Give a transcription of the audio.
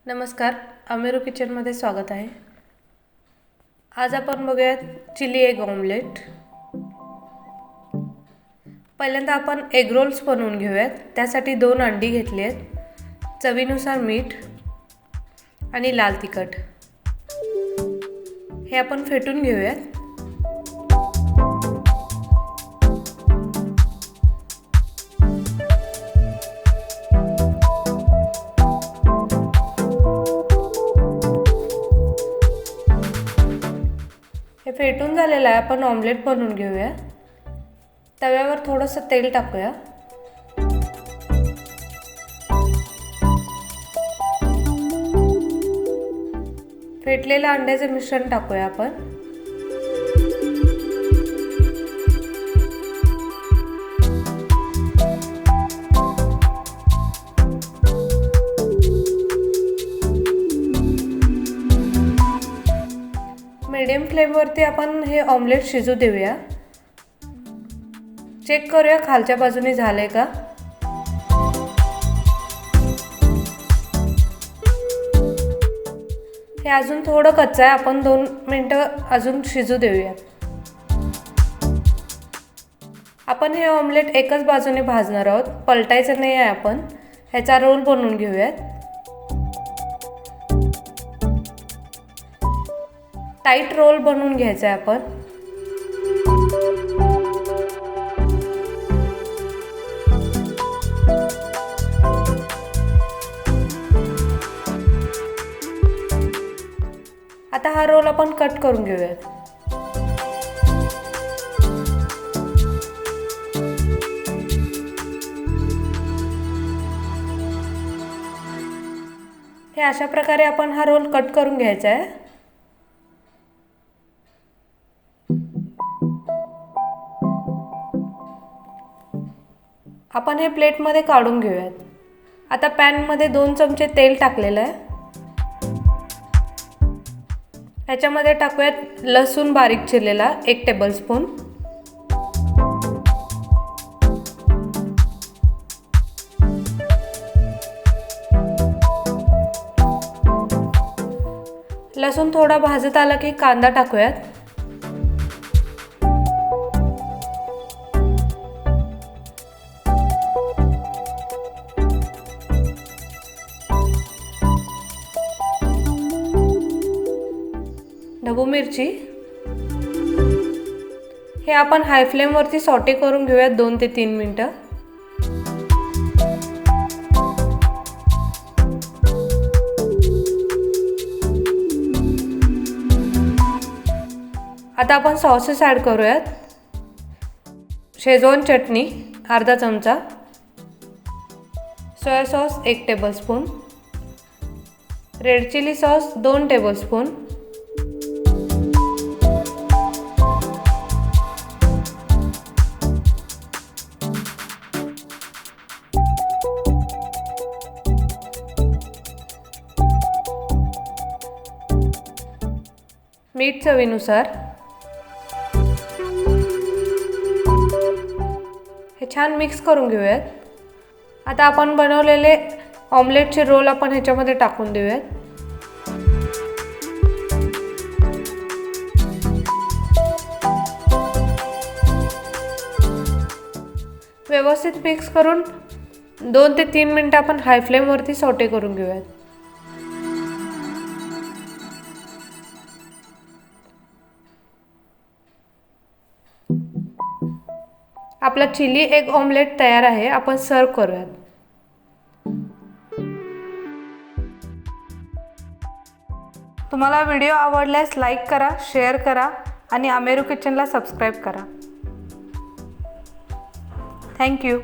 नमस्कार, अमेरू किचनमध्ये स्वागत आहे. आज आपण बघूयात चिली एग ऑमलेट. पहिल्यांदा आपण एग रोल्स बनवून घेऊयात. त्यासाठी 2 अंडी घेतली आहेत, चवीनुसार मीठ आणि लाल तिखट. हे आपण फेटून घेऊयात. हे फेटून झालेलं आहे. आपण ऑमलेट बनवून घेऊया. तव्यावर थोडंसं तेल टाकूया. फेटलेलं अंड्याचे मिश्रण टाकूया आपण. मीडियम फ्लेमवरती आपण हे ऑमलेट शिजू देऊया. चेक करूया खालच्या बाजूने झालंय का. हे अजून थोडं कच्चं आहे. आपण 2 मिनिटं अजून शिजू देऊया. आपण हे ऑमलेट एकच बाजूने भाजणार आहोत, पलटायचं नाही आहे. आपण ह्याचा रोल बनवून घेऊयात. टाईट रोल बनवून घ्यायचा आहे आपण. आता हा रोल आपण कट करून घेऊयात. हे अशा प्रकारे आपण हा रोल कट करून घ्यायचा आहे. आपण हे प्लेटमध्ये काढून घेऊयात. आता पॅनमध्ये 2 चमचे तेल टाकलेलं आहे. ह्याच्यामध्ये टाकूयात लसूण बारीक चिरलेला 1 टेबलस्पून. लसूण थोडा भाजत आला की कांदा टाकूयात. ढबू मिरची. हे आपण हाय फ्लेमवरती सॉटे करून घेऊयात 2 ते 3 मिनिटं. आता आपण सॉसेस ॲड करूयात. शेजवान चटणी अर्धा चमचा, soya sauce 1 tablespoon, red chilli sauce 2 tablespoon, मीठ चवीनुसार. हे छान मिक्स करून घेऊयात. आता आपण बनवलेले ऑमलेटचे रोल आपण ह्याच्यामध्ये टाकून देऊयात. व्यवस्थित मिक्स करून 2 ते 3 मिनिटं आपण हाय फ्लेमवरती सॉटे करून घेऊयात. आपला चिली एग ऑमलेट तयार आहे. आपण सर्व करूयात. तुम्हाला व्हिडिओ आवडल्यास लाईक करा, शेअर करा आणि अमेरू किचनला सबस्क्राईब करा. थँक्यू.